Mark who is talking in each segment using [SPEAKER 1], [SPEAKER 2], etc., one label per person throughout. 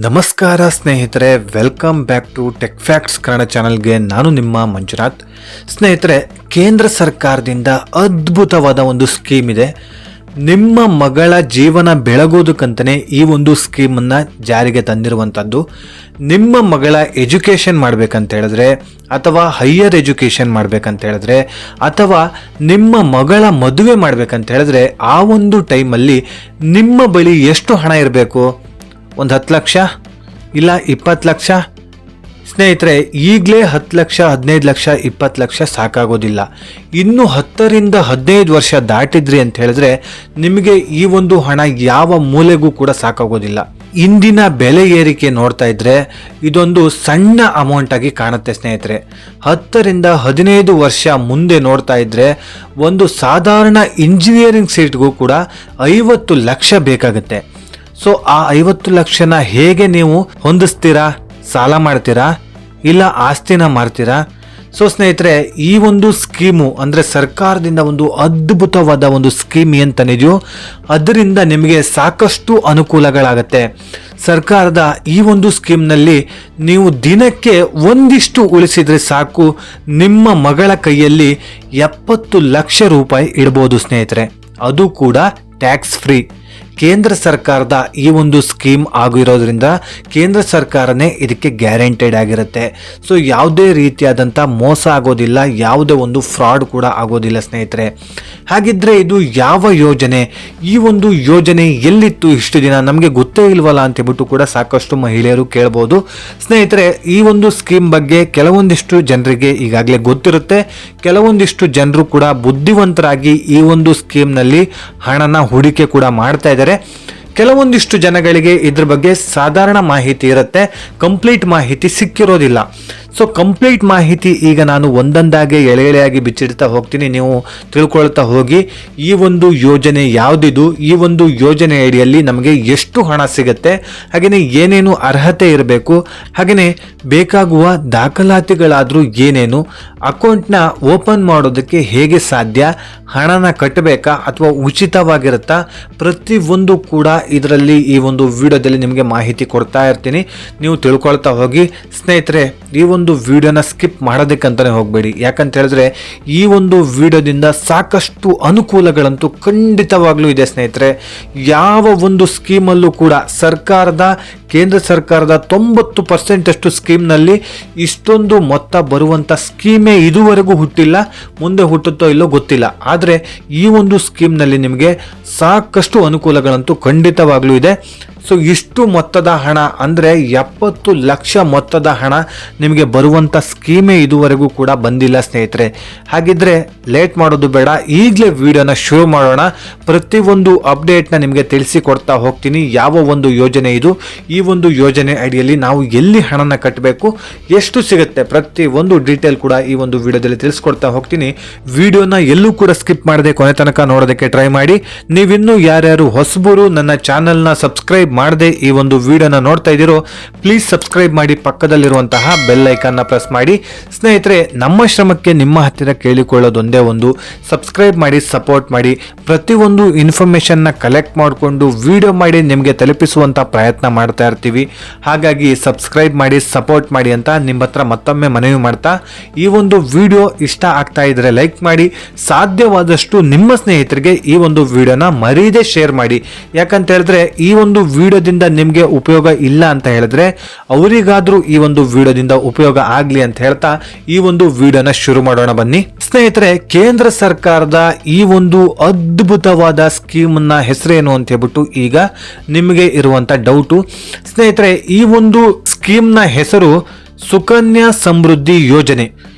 [SPEAKER 1] ನಮಸ್ಕಾರ ಸ್ನೇಹಿತರೆ, welcome back to tech facts Kannada ಚಾನಲ್ಗೆ. ನಾನು ನಿಮ್ಮ ಮಂಜುನಾಥ್. ಸ್ನೇಹಿತರೆ, ಕೇಂದ್ರ ಸರ್ಕಾರದಿಂದ ಅದ್ಭುತವಾದ ಒಂದು ಸ್ಕೀಮ್ ಇದೆ. ನಿಮ್ಮ ಮಗಳ ಜೀವನ ಬೆಳಗೋದಕ್ಕಂತಲೇ ಈ ಒಂದು ಸ್ಕೀಮನ್ನು ಜಾರಿಗೆ ತಂದಿರುವಂಥದ್ದು. ನಿಮ್ಮ ಮಗಳ ಎಜುಕೇಷನ್ ಮಾಡಬೇಕಂತ ಹೇಳಿದ್ರೆ, ಅಥವಾ ಹೈಯರ್ ಎಜುಕೇಷನ್ ಮಾಡಬೇಕಂತ ಹೇಳಿದ್ರೆ, ಅಥವಾ ನಿಮ್ಮ ಮಗಳ ಮದುವೆ ಮಾಡಬೇಕಂತ ಹೇಳಿದ್ರೆ, ಆ ಒಂದು ಟೈಮಲ್ಲಿ ನಿಮ್ಮ ಬಳಿ ಎಷ್ಟು ಹಣ ಇರಬೇಕು? ಒಂದು 10 ಲಕ್ಷ ಇಲ್ಲ 20 ಲಕ್ಷ? ಸ್ನೇಹಿತರೆ, ಈಗಲೇ 10 ಲಕ್ಷ 15 ಲಕ್ಷ 20 ಲಕ್ಷ ಸಾಕಾಗೋದಿಲ್ಲ. ಇನ್ನು 10 ರಿಂದ 15 ವರ್ಷ ದಾಟಿದ್ರಿ ಅಂತ ಹೇಳಿದ್ರೆ ನಿಮಗೆ ಈ ಒಂದು ಹಣ ಯಾವ ಮೂಲೆಗೂ ಕೂಡ ಸಾಕಾಗೋದಿಲ್ಲ. ಇಂದಿನ ಬೆಲೆ ಏರಿಕೆ ನೋಡ್ತಾ ಇದ್ರೆ ಇದೊಂದು ಸಣ್ಣ ಅಮೌಂಟ್ ಆಗಿ ಕಾಣುತ್ತೆ ಸ್ನೇಹಿತರೆ. 10 ರಿಂದ 15 ವರ್ಷ ಮುಂದೆ ನೋಡ್ತಾ ಇದ್ರೆ ಒಂದು ಸಾಧಾರಣ ಇಂಜಿನಿಯರಿಂಗ್ ಸೀಟ್ಗೂ ಕೂಡ 50 ಲಕ್ಷ ಬೇಕಾಗುತ್ತೆ. ಸೊ ಆ 50 ಲಕ್ಷನ ಹೇಗೆ ನೀವು ಹೊಂದಿಸ್ತೀರಾ? ಸಾಲ ಮಾಡ್ತೀರಾ ಇಲ್ಲ ಆಸ್ತಿನ ಮಾರ್ತೀರಾ? ಸೊ ಸ್ನೇಹಿತರೆ, ಈ ಒಂದು ಸ್ಕೀಮು ಅಂದರೆ ಸರ್ಕಾರದಿಂದ ಒಂದು ಅದ್ಭುತವಾದ ಒಂದು ಸ್ಕೀಮ್ ಅಂತನಿದೆಯೋ ಅದರಿಂದ ನಿಮಗೆ ಸಾಕಷ್ಟು ಅನುಕೂಲಗಳಾಗತ್ತೆ. ಸರ್ಕಾರದ ಈ ಒಂದು ಸ್ಕೀಮ್ನಲ್ಲಿ ನೀವು ದಿನಕ್ಕೆ ಒಂದಿಷ್ಟು ಉಳಿಸಿದರೆ ಸಾಕು, ನಿಮ್ಮ ಮಗಳ ಕೈಯಲ್ಲಿ 70 ಲಕ್ಷ ರೂಪಾಯಿ ಇಡ್ಬೋದು ಸ್ನೇಹಿತರೆ. ಅದು ಕೂಡ ಟ್ಯಾಕ್ಸ್ ಫ್ರೀ. ಕೇಂದ್ರ ಸರ್ಕಾರದ ಈ ಒಂದು ಸ್ಕೀಮ್ ಆಗಿರೋದ್ರಿಂದ ಕೇಂದ್ರ ಸರ್ಕಾರನೇ ಇದಕ್ಕೆ ಗ್ಯಾರಂಟೆಡ್ ಆಗಿರುತ್ತೆ. ಸೊ ಯಾವುದೇ ರೀತಿಯಾದಂಥ ಮೋಸ ಆಗೋದಿಲ್ಲ, ಯಾವುದೇ ಒಂದು ಫ್ರಾಡ್ ಕೂಡ ಆಗೋದಿಲ್ಲ ಸ್ನೇಹಿತರೆ. ಹಾಗಿದ್ರೆ ಇದು ಯಾವ ಯೋಜನೆ? ಈ ಒಂದು ಯೋಜನೆ ಎಲ್ಲಿತ್ತು ಇಷ್ಟು ದಿನ? ನಮಗೆ ಗೊತ್ತೇ ಇಲ್ವಲ್ಲ ಅಂತೇಳ್ಬಿಟ್ಟು ಕೂಡ ಸಾಕಷ್ಟು ಮಹಿಳೆಯರು ಕೇಳ್ಬೋದು. ಸ್ನೇಹಿತರೆ, ಈ ಒಂದು ಸ್ಕೀಮ್ ಬಗ್ಗೆ ಕೆಲವೊಂದಿಷ್ಟು ಜನರಿಗೆ ಈಗಾಗಲೇ ಗೊತ್ತಿರುತ್ತೆ. ಕೆಲವೊಂದಿಷ್ಟು ಜನರು ಕೂಡ ಬುದ್ಧಿವಂತರಾಗಿ ಈ ಒಂದು ಸ್ಕೀಮ್ನಲ್ಲಿ ಹಣನ ಹೂಡಿಕೆ ಕೂಡ ಮಾಡ್ತಾ ಇದ್ದಾರೆ. ಕೆಲವೊಂದಿಷ್ಟು ಜನಗಳಿಗೆ ಇದ್ರ ಬಗ್ಗೆ ಸಾಧಾರಣ ಮಾಹಿತಿ ಇರುತ್ತೆ, ಕಂಪ್ಲೀಟ್ ಮಾಹಿತಿ ಸಿಕ್ಕಿರೋದಿಲ್ಲ. ಸೊ ಕಂಪ್ಲೀಟ್ ಮಾಹಿತಿ ಈಗ ನಾನು ಒಂದೊಂದಾಗಿ ಎಳೆಯಾಗಿ ಬಿಚ್ಚಿಡ್ತಾ ಹೋಗ್ತೀನಿ, ನೀವು ತಿಳ್ಕೊಳ್ತಾ ಹೋಗಿ. ಈ ಒಂದು ಯೋಜನೆ ಯಾವುದಿದು, ಈ ಒಂದು ಯೋಜನೆ ಅಡಿಯಲ್ಲಿ ನಮಗೆ ಎಷ್ಟು ಹಣ ಸಿಗುತ್ತೆ, ಹಾಗೆಯೇ ಏನೇನು ಅರ್ಹತೆ ಇರಬೇಕು, ಹಾಗೆಯೇ ಬೇಕಾಗುವ ದಾಖಲಾತಿಗಳಾದರೂ ಏನೇನು, ಅಕೌಂಟ್ನ ಓಪನ್ ಮಾಡೋದಕ್ಕೆ ಹೇಗೆ ಸಾಧ್ಯ, ಹಣನ ಕಟ್ಟಬೇಕಾ ಅಥವಾ ಉಚಿತವಾಗಿರುತ್ತಾ, ಪ್ರತಿಯೊಂದು ಕೂಡ ಇದರಲ್ಲಿ ಈ ಒಂದು ವಿಡಿಯೋದಲ್ಲಿ ನಿಮಗೆ ಮಾಹಿತಿ ಕೊಡ್ತಾ ಇರ್ತೀನಿ, ನೀವು ತಿಳ್ಕೊಳ್ತಾ ಹೋಗಿ. ಸ್ನೇಹಿತರೆ, ಈ ಒಂದು ವಿಡಿಯೋನ ಸ್ಕಿಪ್ ಮಾಡೋದಕ್ಕಂತಾನೆ ಹೋಗಬೇಡಿ. ಯಾಕಂತ ಹೇಳಿದ್ರೆ ಈ ಒಂದು ವಿಡಿಯೋದಿಂದ ಸಾಕಷ್ಟು ಅನುಕೂಲಗಳಂತೂ ಖಂಡಿತವಾಗ್ಲೂ ಇದೆ ಸ್ನೇಹಿತರೆ. ಯಾವ ಒಂದು ಸ್ಕೀಮಲ್ಲೂ ಕೂಡ ಕೇಂದ್ರ ಸರ್ಕಾರದ 90% ಅಷ್ಟು ಸ್ಕೀಮ್ನಲ್ಲಿ ಇಷ್ಟೊಂದು ಮೊತ್ತ ಬರುವಂಥ ಸ್ಕೀಮೇ ಇದುವರೆಗೂ ಹುಟ್ಟಿಲ್ಲ, ಮುಂದೆ ಹುಟ್ಟುತ್ತೋ ಇಲ್ಲೋ ಗೊತ್ತಿಲ್ಲ. ಆದರೆ ಈ ಒಂದು ಸ್ಕೀಮ್ನಲ್ಲಿ ನಿಮಗೆ ಸಾಕಷ್ಟು ಅನುಕೂಲಗಳಂತೂ ಖಂಡಿತವಾಗ್ಲೂ ಇದೆ. ಸೊ ಇಷ್ಟು ಮೊತ್ತದ ಹಣ ಅಂದರೆ 70 ಲಕ್ಷ ಮೊತ್ತದ ಹಣ ನಿಮಗೆ ಬರುವಂಥ ಸ್ಕೀಮೇ ಇದುವರೆಗೂ ಕೂಡ ಬಂದಿಲ್ಲ ಸ್ನೇಹಿತರೆ. ಹಾಗಿದ್ರೆ ಲೇಟ್ ಮಾಡೋದು ಬೇಡ, ಈಗಲೇ ವಿಡಿಯೋನ ಶುರು ಮಾಡೋಣ. ಪ್ರತಿಯೊಂದು ಅಪ್ಡೇಟ್ನ ನಿಮಗೆ ತಿಳಿಸಿಕೊಡ್ತಾ ಹೋಗ್ತೀನಿ. ಯಾವ ಒಂದು ಯೋಜನೆ ಇದು, ಈ ಒಂದು ಯೋಜನೆ ಅಡಿಯಲ್ಲಿ ನಾವು ಎಲ್ಲಿ ಹಣನ ಕಟ್ಟಬೇಕು, ಎಷ್ಟು ಸಿಗುತ್ತೆ, ಪ್ರತಿ ಒಂದು ಡೀಟೇಲ್ ಕೂಡ ಈ ಒಂದು ವಿಡಿಯೋದಲ್ಲಿ ತಿಳಿಸ್ಕೊಡ್ತಾ ಹೋಗ್ತೀನಿ. ವಿಡಿಯೋನ ಎಲ್ಲೂ ಕೂಡ ಸ್ಕಿಪ್ ಮಾಡದೆ ಕೊನೆ ತನಕ ನೋಡೋದಕ್ಕೆ ಟ್ರೈ ಮಾಡಿ. ನೀವಿನ್ನೂ ಯಾರ್ಯಾರು ಹೊಸಬರು ನನ್ನ ಚಾನಲ್ನ ಸಬ್ಸ್ಕ್ರೈಬ್ ಮಾಡದೆ ಈ ಒಂದು ವಿಡಿಯೋನ ನೋಡ್ತಾ ಇದ್ದೀರೋ, ಪ್ಲೀಸ್ ಸಬ್ಸ್ಕ್ರೈಬ್ ಮಾಡಿ, ಪಕ್ಕದಲ್ಲಿರುವಂತಹ ಬೆಲ್ ಐಕಾನ್ನ ಪ್ರೆಸ್ ಮಾಡಿ. ಸ್ನೇಹಿತರೆ, ನಮ್ಮ ಶ್ರಮಕ್ಕೆ ನಿಮ್ಮ ಹತ್ತಿರ ಕೇಳಿಕೊಳ್ಳೋದೊಂದೇ ಒಂದು, ಸಬ್ಸ್ಕ್ರೈಬ್ ಮಾಡಿ, ಸಪೋರ್ಟ್ ಮಾಡಿ. ಪ್ರತಿಯೊಂದು ಇನ್ಫಾರ್ಮೇಷನ್ನ ಕಲೆಕ್ಟ್ ಮಾಡಿಕೊಂಡು ವಿಡಿಯೋ ಮಾಡಿ ನಿಮಗೆ ತಲುಪಿಸುವಂಥ ಪ್ರಯತ್ನ ಮಾಡ್ತಾ ಇರ್ತೀವಿ. ಹಾಗಾಗಿ ಸಬ್ಸ್ಕ್ರೈಬ್ ಮಾಡಿ, ಸಪೋರ್ಟ್ ಮಾಡಿ ಅಂತ ನಿಮ್ಮ ಹತ್ರ ಮತ್ತೊಮ್ಮೆ ಮನವಿ ಮಾಡ್ತಾ, ಈ ಒಂದು ವಿಡಿಯೋ ಇಷ್ಟ ಆಗ್ತಾ ಇದ್ರೆ ಲೈಕ್ ಮಾಡಿ, ಸಾಧ್ಯವಾದಷ್ಟು ನಿಮ್ಮ ಸ್ನೇಹಿತರಿಗೆ ಈ ಒಂದು ವಿಡಿಯೋನ ಮರೀದೆ ಶೇರ್ ಮಾಡಿ. ಯಾಕಂತ ಹೇಳಿದ್ರೆ ಈ ಒಂದು ವಿಡಿಯೋದಿಂದ ನಿಮಗೆ ಉಪಯೋಗ ಇಲ್ಲ ಅಂತ ಹೇಳಿದ್ರೆ ಅವರಿಗಾದ್ರೂ ಈ ಒಂದು ವಿಡಿಯೋದಿಂದ ಉಪಯೋಗ ಆಗ್ಲಿ ಅಂತ ಹೇಳ್ತಾ ಈ ಒಂದು ವಿಡಿಯೋನ ಶುರು ಮಾಡೋಣ ಬನ್ನಿ. ಸ್ನೇಹಿತರೆ, ಕೇಂದ್ರ ಸರ್ಕಾರದ ಈ ಒಂದು ಅದ್ಭುತವಾದ ಸ್ಕೀಮ್ನ ಹೆಸರೇನು ಅಂತ ಹೇಳ್ಬಿಟ್ಟು ಈಗ ನಿಮಗೆ ಇರುವಂತ ಡೌಟು. ಸ್ನೇಹಿತರೆ, ಈ ಒಂದು ಸ್ಕೀಮ್ನ ಹೆಸರು ಸುಕನ್ಯಾ ಸಮೃದ್ಧಿ ಯೋಜನೆ.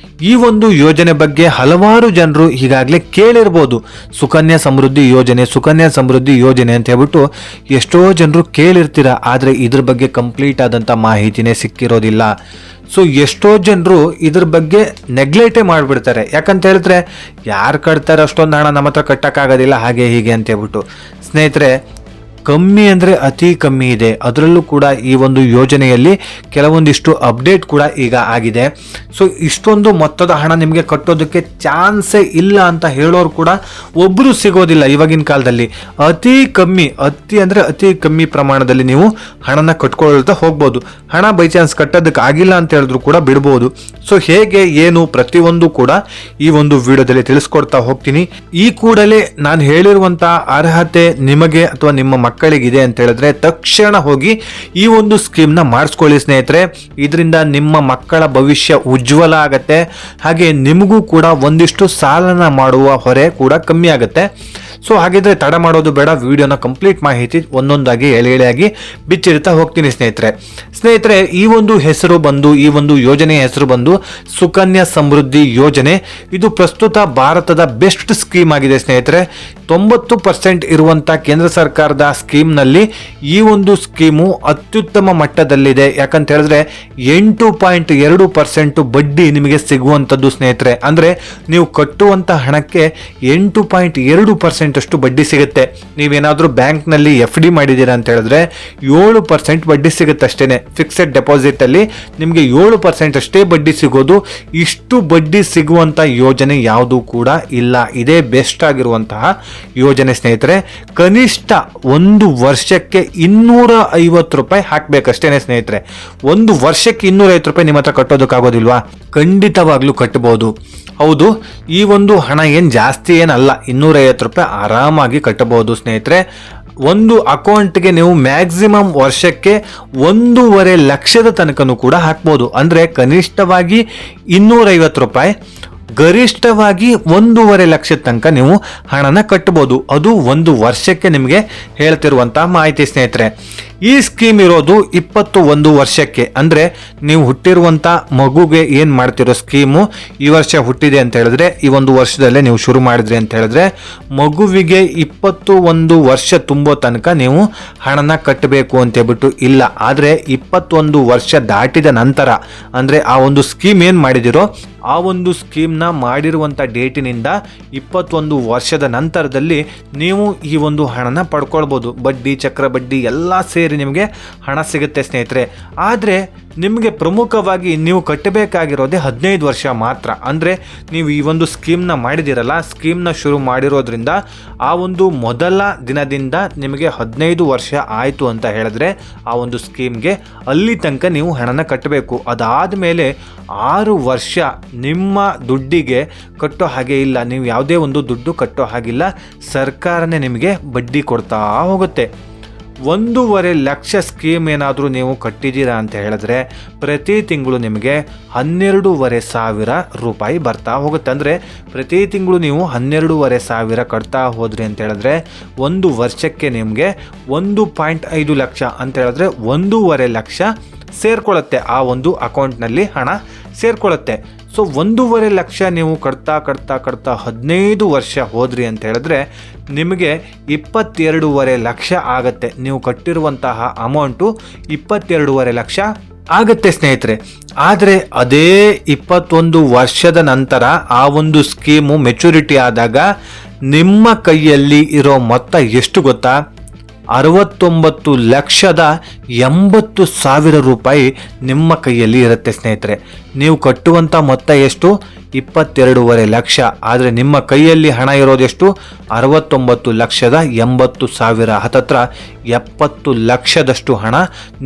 [SPEAKER 1] ಈ ಒಂದು ಯೋಜನೆ ಬಗ್ಗೆ ಹಲವಾರು ಜನರು ಈಗಾಗಲೇ ಕೇಳಿರ್ಬೋದು. ಸುಕನ್ಯಾ ಸಮೃದ್ಧಿ ಯೋಜನೆ ಅಂತ ಹೇಳ್ಬಿಟ್ಟು ಎಷ್ಟೋ ಜನರು ಕೇಳಿರ್ತೀರ, ಆದರೆ ಇದ್ರ ಬಗ್ಗೆ ಕಂಪ್ಲೀಟ್ ಆದಂಥ ಮಾಹಿತಿನೇ ಸಿಕ್ಕಿರೋದಿಲ್ಲ. ಸೊ ಎಷ್ಟೋ ಜನರು ಇದ್ರ ಬಗ್ಗೆ ನೆಗ್ಲೆಕ್ಟೇ ಮಾಡಿಬಿಡ್ತಾರೆ. ಯಾಕಂತ ಹೇಳಿದ್ರೆ ಯಾರು ಕಟ್ತಾರೆ, ಅಷ್ಟೊಂದು ಹಣ ನಮ್ಮ ಹತ್ರ ಕಟ್ಟಕ್ಕಾಗೋದಿಲ್ಲ, ಹಾಗೆ ಹೀಗೆ ಅಂತ ಹೇಳ್ಬಿಟ್ಟು. ಸ್ನೇಹಿತರೆ, ಕಮ್ಮಿ ಅಂದರೆ ಅತಿ ಕಮ್ಮಿ ಇದೆ. ಅದರಲ್ಲೂ ಕೂಡ ಈ ಒಂದು ಯೋಜನೆಯಲ್ಲಿ ಕೆಲವೊಂದಿಷ್ಟು ಅಪ್ಡೇಟ್ ಕೂಡ ಈಗ ಆಗಿದೆ. ಸೊ ಇಷ್ಟೊಂದು ಮೊತ್ತದ ಹಣ ನಿಮಗೆ ಕಟ್ಟೋದಕ್ಕೆ ಚಾನ್ಸೇ ಇಲ್ಲ ಅಂತ ಹೇಳೋರು ಕೂಡ ಒಬ್ಬರು ಸಿಗೋದಿಲ್ಲ ಇವಾಗಿನ ಕಾಲದಲ್ಲಿ. ಅತಿ ಕಮ್ಮಿ ಪ್ರಮಾಣದಲ್ಲಿ ನೀವು ಹಣನ ಕಟ್ಕೊಳ್ತಾ ಹೋಗ್ಬೋದು. ಹಣ ಬೈ ಚಾನ್ಸ್ ಕಟ್ಟೋದಕ್ಕೆ ಆಗಿಲ್ಲ ಅಂತ ಹೇಳಿದ್ರು ಕೂಡ ಬಿಡ್ಬೋದು. ಸೊ ಹೇಗೆ ಏನು ಪ್ರತಿಯೊಂದು ಕೂಡ ಈ ಒಂದು ವಿಡಿಯೋದಲ್ಲಿ ತಿಳಿಸ್ಕೊಡ್ತಾ ಹೋಗ್ತೀನಿ. ಈ ಕೂಡಲೇ ನಾನು ಹೇಳಿರುವಂತಹ ಅರ್ಹತೆ ನಿಮಗೆ ಅಥವಾ ನಿಮ್ಮ ಮಕ್ಕಳಿಗಿದೆ ಅಂತ ಹೇಳಿದ್ರೆ ತಕ್ಷಣ ಹೋಗಿ ಈ ಒಂದು ಸ್ಕೀಮ್ ನ ಮಾಡಿಸ್ಕೊಳ್ಳಿ ಸ್ನೇಹಿತರೆ. ಇದರಿಂದ ನಿಮ್ಮ ಮಕ್ಕಳ ಭವಿಷ್ಯ ಉಜ್ವಲ ಆಗತ್ತೆ. ಹಾಗೆ ನಿಮಗೂ ಕೂಡ ಒಂದಿಷ್ಟು ಸಾಲನ ಮಾಡುವ ಹೊರೆ ಕೂಡ ಕಮ್ಮಿ ಆಗುತ್ತೆ. ಸೊ ಹಾಗಿದ್ರೆ ತಡ ಮಾಡೋದು ಬೇಡ, ವಿಡಿಯೋನ ಕಂಪ್ಲೀಟ್ ಮಾಹಿತಿ ಒಂದೊಂದಾಗಿ ಎಳೆಯಾಗಿ ಬಿಚ್ಚಿಡ್ತಾ ಹೋಗ್ತೀನಿ ಸ್ನೇಹಿತರೆ. ಈ ಒಂದು ಹೆಸರು ಬಂದು, ಈ ಒಂದು ಯೋಜನೆಯ ಹೆಸರು ಬಂದು ಸುಕನ್ಯಾ ಸಮೃದ್ಧಿ ಯೋಜನೆ. ಇದು ಪ್ರಸ್ತುತ ಭಾರತದ ಬೆಸ್ಟ್ ಸ್ಕೀಮ್ ಆಗಿದೆ ಸ್ನೇಹಿತರೆ. 90% ಇರುವಂತ ಕೇಂದ್ರ ಸರ್ಕಾರದ ಸ್ಕೀಮ್ ನಲ್ಲಿ ಈ ಒಂದು ಸ್ಕೀಮು ಅತ್ಯುತ್ತಮ ಮಟ್ಟದಲ್ಲಿದೆ. ಯಾಕಂತ ಹೇಳಿದ್ರೆ 8.2% ಬಡ್ಡಿ ನಿಮಗೆ ಸಿಗುವಂತದ್ದು ಸ್ನೇಹಿತರೆ. ಅಂದ್ರೆ ನೀವು ಕಟ್ಟುವಂತ ಹಣಕ್ಕೆ 8.2% ಅಷ್ಟು ಬಡ್ಡಿ ಸಿಗುತ್ತೆ. ನೀವೇನಾದ್ರೂ ಬ್ಯಾಂಕ್ ನಲ್ಲಿ FD ಮಾಡಿದೀರಾ ಅಂತ ಹೇಳಿದ್ರೆ 7% ಬಡ್ಡಿ ಸಿಗುತ್ತೆ ಅಷ್ಟೇನೆ. ಫಿಕ್ಸೆಡ್ ಡೆಪಾಸಿಟ್ ಅಲ್ಲಿ ನಿಮಗೆ 7% ಅಷ್ಟೇ ಬಡ್ಡಿ ಸಿಗೋದು. ಇಷ್ಟು ಬಡ್ಡಿ ಸಿಗುವಂತ ಯೋಜನೆ ಯಾವುದು ಕೂಡ ಇಲ್ಲ. ಇದೇ ಬೆಸ್ಟ್ ಆಗಿರುವಂತಹ ಯೋಜನೆ ಸ್ನೇಹಿತರೆ. ಕನಿಷ್ಠ ಒಂದು ವರ್ಷಕ್ಕೆ 250 ರೂಪಾಯಿ ಹಾಕ್ಬೇಕಷ್ಟೇನೆ ಸ್ನೇಹಿತರೆ. ಒಂದು ವರ್ಷಕ್ಕೆ 250 ರೂಪಾಯಿ ನಿಮ್ಮ ಹತ್ರ ಕಟ್ಟೋದಕ್ಕಾಗೋದಿಲ್ವಾ? ಖಂಡಿತವಾಗ್ಲೂ ಕಟ್ಟಬಹುದು. ಹೌದು, ಈ ಒಂದು ಹಣ ಜಾಸ್ತಿ ಏನಲ್ಲ, 250 ರೂಪಾಯಿ ಆರಾಮಾಗಿ ಕಟ್ಟಬಹುದು ಸ್ನೇಹಿತರೆ. ಒಂದು ಅಕೌಂಟ್ಗೆ ನೀವು ಮ್ಯಾಕ್ಸಿಮಮ್ ವರ್ಷಕ್ಕೆ 1.5 ಲಕ್ಷದ ತನಕನೂ ಕೂಡ ಹಾಕ್ಬೋದು. ಅಂದ್ರೆ ಕನಿಷ್ಠವಾಗಿ 250 ರೂಪಾಯಿ, ಗರಿಷ್ಠವಾಗಿ 1.5 ಲಕ್ಷದ ತನಕ ನೀವು ಹಣನ ಕಟ್ಟಬಹುದು. ಅದು ಒಂದು ವರ್ಷಕ್ಕೆ ನಿಮಗೆ ಹೇಳ್ತಿರುವಂತಹ ಮಾಹಿತಿ ಸ್ನೇಹಿತರೆ. ಈ ಸ್ಕೀಮ್ ಇರೋದು 21 ವರ್ಷಕ್ಕೆ. ಅಂದ್ರೆ ನೀವು ಹುಟ್ಟಿರುವಂತ ಮಗುಗೆ ಏನ್ ಮಾಡ್ತಿರೋ ಸ್ಕೀಮು, ಈ ವರ್ಷ ಹುಟ್ಟಿದೆ ಅಂತ ಹೇಳಿದ್ರೆ ಈ ಒಂದು ವರ್ಷದಲ್ಲೇ ನೀವು ಶುರು ಮಾಡಿದ್ರಿ ಅಂತ ಹೇಳಿದ್ರೆ ಮಗುವಿಗೆ 21 ವರ್ಷ ತುಂಬೋ ತನಕ ನೀವು ಹಣನ ಕಟ್ಟಬೇಕು ಅಂತ ಹೇಳ್ಬಿಟ್ಟು ಇಲ್ಲ. ಆದ್ರೆ 21 ವರ್ಷ ದಾಟಿದ ನಂತರ, ಅಂದ್ರೆ ಆ ಒಂದು ಸ್ಕೀಮ್ ಏನ್ ಮಾಡಿದಿರೋ ಆ ಒಂದು ಸ್ಕೀಮ್ನ ಮಾಡಿರುವಂಥ ಡೇಟಿನಿಂದ 21 ವರ್ಷದ ನಂತರದಲ್ಲಿ ನೀವು ಈ ಒಂದು ಹಣನ ಪಡ್ಕೊಳ್ಬೋದು. ಬಡ್ಡಿ, ಚಕ್ರ ಬಡ್ಡಿ ಎಲ್ಲ ಸೇರಿ ನಿಮಗೆ ಹಣ ಸಿಗುತ್ತೆ ಸ್ನೇಹಿತರೆ. ಆದರೆ ನಿಮಗೆ ಪ್ರಮುಖವಾಗಿ ನೀವು ಕಟ್ಟಬೇಕಾಗಿರೋದೇ 15 ವರ್ಷ ಮಾತ್ರ. ಅಂದರೆ ನೀವು ಈ ಒಂದು ಸ್ಕೀಮ್ನ ಮಾಡಿದಿರಲ್ಲ, ಸ್ಕೀಮ್ನ ಶುರು ಮಾಡಿರೋದ್ರಿಂದ ಆ ಒಂದು ಮೊದಲ ದಿನದಿಂದ ನಿಮಗೆ 15 ವರ್ಷ ಆಯಿತು ಅಂತ ಹೇಳಿದ್ರೆ ಆ ಒಂದು ಸ್ಕೀಮ್ಗೆ ಅಲ್ಲಿ ತನಕ ನೀವು ಹಣನ ಕಟ್ಟಬೇಕು. ಅದಾದ ಮೇಲೆ 6 ವರ್ಷ ನಿಮ್ಮ ದುಡ್ಡಿಗೆ ಕಟ್ಟೋ ಹಾಗೆ ಇಲ್ಲ, ನೀವು ಯಾವುದೇ ಒಂದು ದುಡ್ಡು ಕಟ್ಟೋ ಹಾಗಿಲ್ಲ, ಸರ್ಕಾರನೇ ನಿಮಗೆ ಬಡ್ಡಿ ಕೊಡ್ತಾ ಹೋಗುತ್ತೆ. 1.5 ಲಕ್ಷ ಸ್ಕೀಮ್ ಏನಾದರೂ ನೀವು ಕಟ್ಟಿದ್ದೀರಾ ಅಂತ ಹೇಳಿದ್ರೆ ಪ್ರತಿ ತಿಂಗಳು ನಿಮಗೆ 12,500 ರೂಪಾಯಿ ಬರ್ತಾ ಹೋಗುತ್ತೆ. ಅಂದರೆ ಪ್ರತಿ ತಿಂಗಳು ನೀವು 12,500 ಕಟ್ತಾ ಹೋದ್ರಿ ಅಂತ ಹೇಳಿದ್ರೆ ಒಂದು ವರ್ಷಕ್ಕೆ ನಿಮಗೆ 1.5 ಲಕ್ಷ ಅಂತ ಹೇಳಿದ್ರೆ 1.5 ಲಕ್ಷ ಸೇರ್ಕೊಳ್ಳುತ್ತೆ. ಆ ಒಂದು ಅಕೌಂಟ್ನಲ್ಲಿ ಹಣ ಸೇರ್ಕೊಳ್ಳುತ್ತೆ. ಸೊ 1.5 ಲಕ್ಷ ನೀವು ಕಟ್ತಾ 15 ವರ್ಷ ಹೋದ್ರಿ ಅಂತ ಹೇಳಿದ್ರೆ ನಿಮಗೆ 22.5 ಲಕ್ಷ ಆಗತ್ತೆ. ನೀವು ಕಟ್ಟಿರುವಂತಹ ಅಮೌಂಟು 22.5 ಲಕ್ಷ ಆಗತ್ತೆ ಸ್ನೇಹಿತರೆ. ಆದರೆ ಅದೇ 21 ವರ್ಷದ ನಂತರ ಆ ಒಂದು ಸ್ಕೀಮು ಮೆಚುರಿಟಿ ಆದಾಗ ನಿಮ್ಮ ಕೈಯಲ್ಲಿ ಇರೋ ಮೊತ್ತ ಎಷ್ಟು ಗೊತ್ತಾ? 69,80,000 ರೂಪಾಯಿ ನಿಮ್ಮ ಕೈಯಲ್ಲಿ ಇರುತ್ತೆ ಸ್ನೇಹಿತರೆ. ನೀವು ಕಟ್ಟುವಂಥ ಮೊತ್ತ ಎಷ್ಟು? 22.5 ಲಕ್ಷ. ಆದರೆ ನಿಮ್ಮ ಕೈಯಲ್ಲಿ ಹಣ ಇರೋದೆಷ್ಟು? 69,80,000. ಹತ್ತತ್ರ 70 ಲಕ್ಷದಷ್ಟು ಹಣ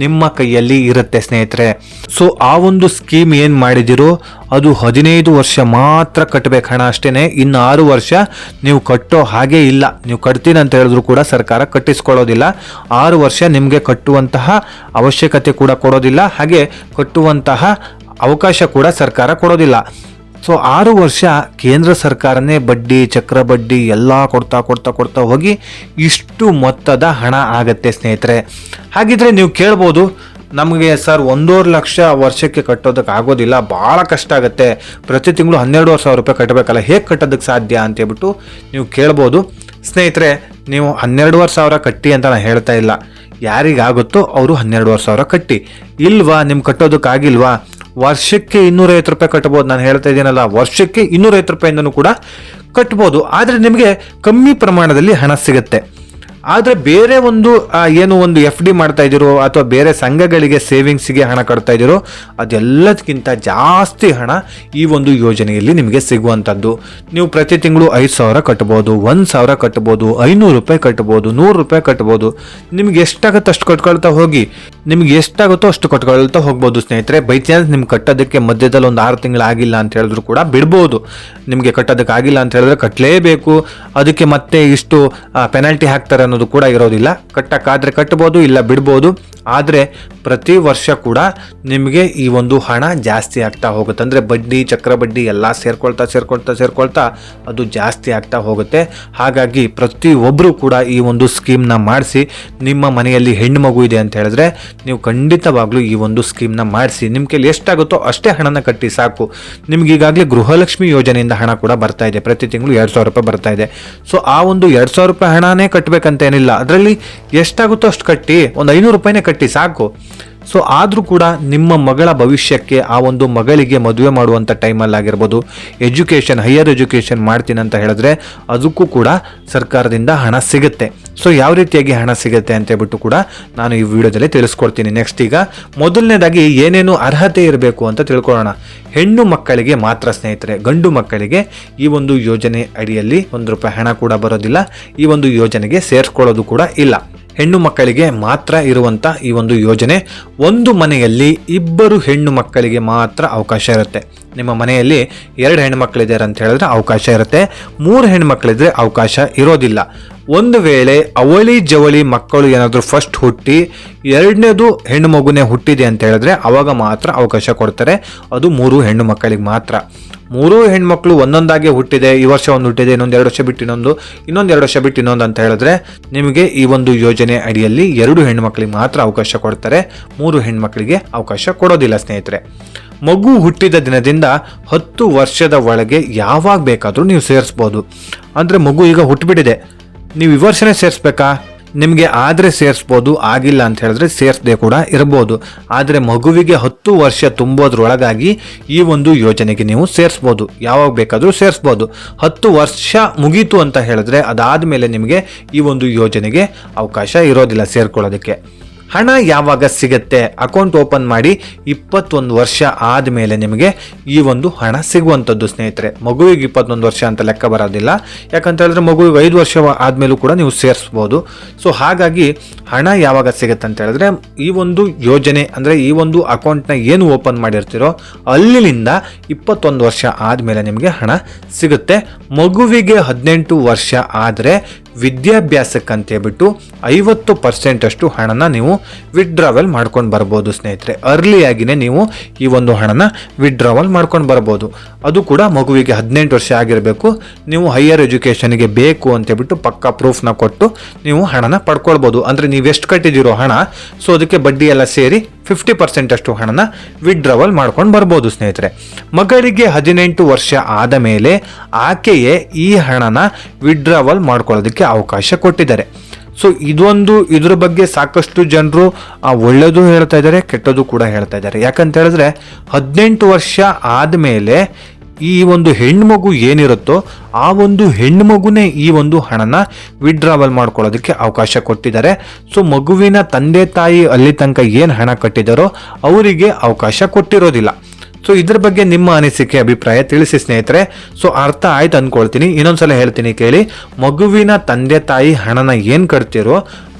[SPEAKER 1] ನಿಮ್ಮ ಕೈಯಲ್ಲಿ ಇರುತ್ತೆ ಸ್ನೇಹಿತರೆ. ಸೊ ಆ ಒಂದು ಸ್ಕೀಮ್ ಏನು ಮಾಡಿದಿರೋ ಅದು 15 ವರ್ಷ ಮಾತ್ರ ಕಟ್ಟಬೇಕು ಹಣ ಅಷ್ಟೇನೆ. ಇನ್ನು 6 ವರ್ಷ ನೀವು ಕಟ್ಟೋ ಹಾಗೆ ಇಲ್ಲ. ನೀವು ಕಟ್ತೀನಿ ಅಂತ ಹೇಳಿದ್ರು ಕೂಡ ಸರ್ಕಾರ ಕಟ್ಟಿಸ್ಕೊಳ್ಳೋದಿಲ್ಲ. 6 ವರ್ಷ ನಿಮಗೆ ಕಟ್ಟುವಂತಹ ಅವಶ್ಯಕತೆ ಕೂಡ ಕೊಡೋದಿಲ್ಲ, ಹಾಗೆ ಕಟ್ಟುವಂತಹ ಅವಕಾಶ ಕೂಡ ಸರ್ಕಾರ ಕೊಡೋದಿಲ್ಲ. ಸೊ 6 ವರ್ಷ ಕೇಂದ್ರ ಸರ್ಕಾರನೇ ಬಡ್ಡಿ, ಚಕ್ರ ಬಡ್ಡಿ ಎಲ್ಲ ಕೊಡ್ತಾ ಹೋಗಿ ಇಷ್ಟು ಮೊತ್ತದ ಹಣ ಆಗತ್ತೆ ಸ್ನೇಹಿತರೆ. ಹಾಗಿದ್ರೆ ನೀವು ಕೇಳ್ಬೋದು, ನಮಗೆ ಸರ್ 1.5 ಲಕ್ಷ ವರ್ಷಕ್ಕೆ ಕಟ್ಟೋದಕ್ಕೆ ಆಗೋದಿಲ್ಲ, ಭಾಳ ಕಷ್ಟ ಆಗುತ್ತೆ, ಪ್ರತಿ ತಿಂಗಳು 12,000 ರೂಪಾಯಿ ಕಟ್ಟಬೇಕಲ್ಲ, ಹೇಗೆ ಕಟ್ಟೋದಕ್ಕೆ ಸಾಧ್ಯ ಅಂತ ಹೇಳ್ಬಿಟ್ಟು ನೀವು ಕೇಳ್ಬೋದು. ಸ್ನೇಹಿತರೆ, ನೀವು 12,000 ಕಟ್ಟಿ ಅಂತ ನಾನು ಹೇಳ್ತಾ ಇಲ್ಲ. ಯಾರಿಗಾಗುತ್ತೋ ಅವರು 12,000 ಕಟ್ಟಿ. ಇಲ್ವಾ ನಿಮ್ಗೆ ಕಟ್ಟೋದಕ್ಕಾಗಿಲ್ವಾ? ವರ್ಷಕ್ಕೆ 250 ರೂಪಾಯಿ ಕಟ್ಬೋದು. ನಾನು ಹೇಳ್ತಾ ಇದ್ದೀನಲ್ಲ, ವರ್ಷಕ್ಕೆ 250 ರೂಪಾಯಿಂದನೂ ಕೂಡ ಕಟ್ಬೋದು. ಆದರೆ ನಿಮಗೆ ಕಮ್ಮಿ ಪ್ರಮಾಣದಲ್ಲಿ ಹಣ ಸಿಗುತ್ತೆ. ಆದರೆ ಬೇರೆ ಒಂದು ಏನು ಒಂದು FD ಮಾಡ್ತಾ ಇದ್ದೀರೋ ಅಥವಾ ಬೇರೆ ಸಂಘಗಳಿಗೆ ಸೇವಿಂಗ್ಸ್ಗೆ ಹಣ ಕಟ್ತಾ ಇದ್ದೀರೋ ಅದೆಲ್ಲದಕ್ಕಿಂತ ಜಾಸ್ತಿ ಹಣ ಈ ಒಂದು ಯೋಜನೆಯಲ್ಲಿ ನಿಮಗೆ ಸಿಗುವಂಥದ್ದು. ನೀವು ಪ್ರತಿ ತಿಂಗಳು 5,000 ಕಟ್ಬೋದು, 1,000 ಕಟ್ಬೋದು, 500 ರೂಪಾಯಿ ಕಟ್ಬೋದು, 100 ರೂಪಾಯಿ ಕಟ್ಬೋದು. ನಿಮ್ಗೆ ಎಷ್ಟಾಗುತ್ತೋ ಅಷ್ಟು ಕಟ್ಕೊಳ್ತಾ ಹೋಗಿ, ನಿಮ್ಗೆ ಎಷ್ಟಾಗುತ್ತೋ ಅಷ್ಟು ಕಟ್ಕೊಳ್ತಾ ಹೋಗ್ಬೋದು ಸ್ನೇಹಿತರೆ. ಬೈ ಚಾನ್ಸ್ ನಿಮ್ಗೆ ಕಟ್ಟೋದಕ್ಕೆ ಮಧ್ಯದಲ್ಲಿ ಒಂದು 6 ತಿಂಗಳು ಆಗಿಲ್ಲ ಅಂತ ಹೇಳಿದ್ರು ಕೂಡ ಬಿಡ್ಬೋದು. ನಿಮಗೆ ಕಟ್ಟೋದಕ್ಕೆ ಆಗಿಲ್ಲ ಅಂತ ಹೇಳಿದ್ರೆ ಕಟ್ಟಲೇಬೇಕು, ಅದಕ್ಕೆ ಮತ್ತೆ ಇಷ್ಟು ಪೆನಾಲ್ಟಿ ಹಾಕ್ತಾರೆ ಅನ್ನೋದು ಕೂಡ ಇರೋದಿಲ್ಲ. ಕಟ್ಟಕ್ಕಾದ್ರೆ ಕಟ್ಬೋದು, ಇಲ್ಲ ಬಿಡ್ಬೋದು. ಆದರೆ ಪ್ರತಿ ವರ್ಷ ಕೂಡ ನಿಮಗೆ ಈ ಒಂದು ಹಣ ಜಾಸ್ತಿ ಆಗ್ತಾ ಹೋಗುತ್ತೆ. ಅಂದರೆ ಬಡ್ಡಿ, ಚಕ್ರ ಬಡ್ಡಿ ಎಲ್ಲ ಸೇರ್ಕೊಳ್ತಾ ಅದು ಜಾಸ್ತಿ ಆಗ್ತಾ ಹೋಗುತ್ತೆ. ಹಾಗಾಗಿ ಪ್ರತಿಯೊಬ್ಬರು ಕೂಡ ಈ ಒಂದು ಸ್ಕೀಮ್ನ ಮಾಡಿಸಿ. ನಿಮ್ಮ ಮನೆಯಲ್ಲಿ ಹೆಣ್ಣು ಮಗು ಇದೆ ಅಂತ ಹೇಳಿದ್ರೆ ನೀವು ಖಂಡಿತವಾಗ್ಲೂ ಈ ಒಂದು ಸ್ಕೀಮ್ನ ಮಾಡಿಸಿ. ನಿಮ್ಮ ಕೈಲಿ ಎಷ್ಟಾಗುತ್ತೋ ಅಷ್ಟೇ ಹಣನ ಕಟ್ಟಿ ಸಾಕು. ನಿಮ್ಗೆ ಈಗಾಗಲೇ ಗೃಹಲಕ್ಷ್ಮಿ ಯೋಜನೆಯಿಂದ ಹಣ ಕೂಡ ಬರ್ತಾ ಇದೆ, ಪ್ರತಿ ತಿಂಗಳು 2,000 ರೂಪಾಯಿ ಬರ್ತಾ ಇದೆ. ಸೊ ಆ ಒಂದು 2,000 ರೂಪಾಯಿ ಹಣನೇ ಕಟ್ಟಬೇಕಂತ ಏನಿಲ್ಲ, ಅದರಲ್ಲಿ ಎಷ್ಟಾಗುತ್ತೋ ಅಷ್ಟು ಕಟ್ಟಿ, ಒಂದು 500 ರೂಪಾಯಿನೇ ಕಟ್ಟಿ ಸಾಕು. ಸೊ ಆದರೂ ಕೂಡ ನಿಮ್ಮ ಮಗಳ ಭವಿಷ್ಯಕ್ಕೆ, ಆ ಒಂದು ಮಗಳಿಗೆ ಮದುವೆ ಮಾಡುವಂಥ ಟೈಮಲ್ಲಾಗಿರ್ಬೋದು, ಹೈಯರ್ ಎಜುಕೇಷನ್ ಮಾಡ್ತೀನಿ ಅಂತ ಹೇಳಿದ್ರೆ ಅದಕ್ಕೂ ಕೂಡ ಸರ್ಕಾರದಿಂದ ಹಣ ಸಿಗುತ್ತೆ. ಸೊ ಯಾವ ರೀತಿಯಾಗಿ ಹಣ ಸಿಗುತ್ತೆ ಅಂತ ಹೇಳ್ಬಿಟ್ಟು ಕೂಡ ನಾನು ಈ ವಿಡಿಯೋದಲ್ಲಿ ತಿಳಿಸ್ಕೊಡ್ತೀನಿ. ನೆಕ್ಸ್ಟ್ ಈಗ ಮೊದಲನೇದಾಗಿ ಏನೇನು ಅರ್ಹತೆ ಇರಬೇಕು ಅಂತ ತಿಳ್ಕೊಳ್ಳೋಣ. ಹೆಣ್ಣು ಮಕ್ಕಳಿಗೆ ಮಾತ್ರ ಸ್ನೇಹಿತರೆ, ಗಂಡು ಮಕ್ಕಳಿಗೆ ಈ ಒಂದು ಯೋಜನೆ ಅಡಿಯಲ್ಲಿ ₹1 ಹಣ ಕೂಡ ಬರೋದಿಲ್ಲ. ಈ ಒಂದು ಯೋಜನೆಗೆ ಸೇರಿಸ್ಕೊಳ್ಳೋದು ಕೂಡ ಇಲ್ಲ. ಹೆಣ್ಣು ಮಕ್ಕಳಿಗೆ ಮಾತ್ರ ಇರುವಂಥ ಈ ಒಂದು ಯೋಜನೆ. ಒಂದು ಮನೆಯಲ್ಲಿ 2 ಹೆಣ್ಣು ಮಕ್ಕಳಿಗೆ ಮಾತ್ರ ಅವಕಾಶ ಇರುತ್ತೆ. ನಿಮ್ಮ ಮನೆಯಲ್ಲಿ 2 ಹೆಣ್ಣು ಮಕ್ಕಳಿದ್ದಾರೆ ಅಂತ ಹೇಳಿದ್ರೆ ಅವಕಾಶ ಇರುತ್ತೆ. 3 ಹೆಣ್ಣು ಮಕ್ಕಳಿದ್ರೆ ಅವಕಾಶ ಇರೋದಿಲ್ಲ. ಒಂದು ವೇಳೆ ಅವಳಿ ಜವಳಿ ಮಕ್ಕಳು ಏನಾದರೂ ಫಸ್ಟ್ ಹುಟ್ಟಿ 2ನೇದು ಹೆಣ್ಣು ಮಗುನೇ ಹುಟ್ಟಿದೆ ಅಂತ ಹೇಳಿದ್ರೆ ಅವಾಗ ಮಾತ್ರ ಅವಕಾಶ ಕೊಡ್ತಾರೆ. ಅದು 3 ಹೆಣ್ಣು ಮಕ್ಕಳಿಗೆ ಮಾತ್ರ. 3 ಹೆಣ್ಮಕ್ಳು ಒಂದೊಂದಾಗೆ ಹುಟ್ಟಿದೆ, ಈ ವರ್ಷ ಒಂದು ಹುಟ್ಟಿದೆ, ಇನ್ನೊಂದು 2 ವರ್ಷ ಬಿಟ್ಟು ಇನ್ನೊಂದು 2 ವರ್ಷ ಬಿಟ್ಟು ಇನ್ನೊಂದು ಅಂತ ಹೇಳಿದ್ರೆ ನಿಮಗೆ ಈ ಒಂದು ಯೋಜನೆ ಅಡಿಯಲ್ಲಿ 2 ಹೆಣ್ಮಕ್ಳಿಗೆ ಮಾತ್ರ ಅವಕಾಶ ಕೊಡ್ತಾರೆ, 3 ಹೆಣ್ಮಕ್ಳಿಗೆ ಅವಕಾಶ ಕೊಡೋದಿಲ್ಲ ಸ್ನೇಹಿತರೆ. ಮಗು ಹುಟ್ಟಿದ ದಿನದಿಂದ 10 ವರ್ಷದ ಒಳಗೆ ಯಾವಾಗ ಬೇಕಾದರೂ ನೀವು ಸೇರಿಸ್ಬೋದು. ಅಂದರೆ ಮಗು ಈಗ ಹುಟ್ಟುಬಿಟ್ಟಿದೆ, ನೀವು ಈ ವರ್ಷನೇ ಸೇರಿಸ್ಬೇಕಾ? ನಿಮಗೆ ಆದರೆ ಸೇರಿಸ್ಬೋದು, ಆಗಿಲ್ಲ ಅಂತ ಹೇಳಿದ್ರೆ ಸೇರಿಸದೆ ಕೂಡ ಇರ್ಬೋದು. ಆದರೆ ಮಗುವಿಗೆ 10 ವರ್ಷ ತುಂಬೋದ್ರೊಳಗಾಗಿ ಈ ಒಂದು ಯೋಜನೆಗೆ ನೀವು ಸೇರಿಸ್ಬೋದು, ಯಾವಾಗ ಬೇಕಾದರೂ ಸೇರಿಸ್ಬೋದು. 10 ವರ್ಷ ಮುಗೀತು ಅಂತ ಹೇಳಿದ್ರೆ ಅದಾದಮೇಲೆ ನಿಮಗೆ ಈ ಒಂದು ಯೋಜನೆಗೆ ಅವಕಾಶ ಇರೋದಿಲ್ಲ ಸೇರ್ಕೊಳ್ಳೋದಕ್ಕೆ. ಹಣ ಯಾವಾಗ ಸಿಗುತ್ತೆ? ಅಕೌಂಟ್ ಓಪನ್ ಮಾಡಿ 21 ವರ್ಷ ಆದಮೇಲೆ ನಿಮಗೆ ಈ ಒಂದು ಹಣ ಸಿಗುವಂಥದ್ದು ಸ್ನೇಹಿತರೆ. ಮಗುವಿಗೆ 21 ವರ್ಷ ಅಂತ ಲೆಕ್ಕ ಬರೋದಿಲ್ಲ, ಯಾಕಂತ ಹೇಳಿದ್ರೆ ಮಗುವಿಗೆ 5 ವರ್ಷ ಆದಮೇಲೂ ಕೂಡ ನೀವು ಸೇರಿಸ್ಬೋದು. ಸೊ ಹಾಗಾಗಿ ಹಣ ಯಾವಾಗ ಸಿಗುತ್ತೆ ಅಂತ ಹೇಳಿದ್ರೆ ಈ ಒಂದು ಯೋಜನೆ ಅಂದರೆ ಈ ಒಂದು ಅಕೌಂಟ್ನ ಏನು ಓಪನ್ ಮಾಡಿರ್ತೀರೋ ಅಲ್ಲಿಂದ 21 ವರ್ಷ ಆದಮೇಲೆ ನಿಮಗೆ ಹಣ ಸಿಗುತ್ತೆ. ಮಗುವಿಗೆ 18 ವರ್ಷ ಆದರೆ ವಿದ್ಯಾಭ್ಯಾಸಕ್ಕಂತ ಹೇಳ್ಬಿಟ್ಟು 50% ಅಷ್ಟು ಹಣನ ನೀವು ವಿಡ್ರಾವಲ್ ಮಾಡ್ಕೊಂಡು ಬರ್ಬೋದು ಸ್ನೇಹಿತರೆ. ಅರ್ಲಿಯಾಗಿಯೇ ನೀವು ಈ ಒಂದು ಹಣನ ವಿಡ್ರಾವಲ್ ಮಾಡ್ಕೊಂಡು ಬರ್ಬೋದು. ಅದು ಕೂಡ ಮಗುವಿಗೆ 18 ವರ್ಷ ಆಗಿರಬೇಕು. ನೀವು ಹೈಯರ್ ಎಜುಕೇಷನ್ಗೆ ಬೇಕು ಅಂತ ಹೇಳ್ಬಿಟ್ಟು ಪಕ್ಕಾ ಪ್ರೂಫ್ನ ಕೊಟ್ಟು ನೀವು ಹಣನ ಪಡ್ಕೊಳ್ಬೋದು. ಅಂದರೆ ನೀವು ಎಷ್ಟು ಕಟ್ಟಿದ್ದೀರೋ ಹಣ, ಸೊ ಅದಕ್ಕೆ ಬಡ್ಡಿ ಎಲ್ಲ ಸೇರಿ 50% ಅಷ್ಟು ಹಣನ ವಿಡ್ರಾವಲ್ ಮಾಡ್ಕೊಂಡು ಬರ್ಬೋದು ಸ್ನೇಹಿತರೆ. ಮಗಳಿಗೆ 18 ವರ್ಷ ಆದ ಮೇಲೆ ಆಕೆಯೇ ಈ ಹಣನ ವಿಡ್ರಾವಲ್ ಮಾಡ್ಕೊಳ್ಳೋದಕ್ಕೆ ಅವಕಾಶ ಕೊಟ್ಟಿದ್ದಾರೆ. ಸೊ ಇದ್ರ ಬಗ್ಗೆ ಸಾಕಷ್ಟು ಜನರು ಒಳ್ಳೆಯದು ಹೇಳ್ತಾ ಇದ್ದಾರೆ, ಕೆಟ್ಟದ್ದು ಕೂಡ ಹೇಳ್ತಾ ಇದ್ದಾರೆ. ಯಾಕಂತ ಹೇಳಿದ್ರೆ 18 ವರ್ಷ ಆದಮೇಲೆ ಈ ಒಂದು ಹೆಣ್ಮಗು ಏನಿರುತ್ತೋ ಆ ಒಂದು ಹೆಣ್ಮಗುನೇ ಈ ಒಂದು ಹಣನ ವಿಡ್ರಾವಲ್ ಮಾಡ್ಕೊಳ್ಳೋದಕ್ಕೆ ಅವಕಾಶ ಕೊಟ್ಟಿದ್ದಾರೆ. ಸೊ ಮಗುವಿನ ತಂದೆ ತಾಯಿ ಅಲ್ಲಿ ತನಕ ಏನು ಹಣ ಕಟ್ಟಿದಾರೋ ಅವರಿಗೆ ಅವಕಾಶ ಕೊಟ್ಟಿರೋದಿಲ್ಲ. ಸೊ ಇದ್ರ ಬಗ್ಗೆ ನಿಮ್ಮ ಅನಿಸಿಕೆ, ಅಭಿಪ್ರಾಯ ತಿಳಿಸಿ ಸ್ನೇಹಿತರೆ. ಸೊ ಅರ್ಥ ಆಯ್ತು ಅಂದ್ಕೊಳ್ತೀನಿ. ಇನ್ನೊಂದ್ಸಲ ಹೇಳ್ತೀನಿ ಕೇಳಿ. ಮಗುವಿನ ತಂದೆ ತಾಯಿ ಹಣನ ಏನು ಕಟ್ತಿರೋ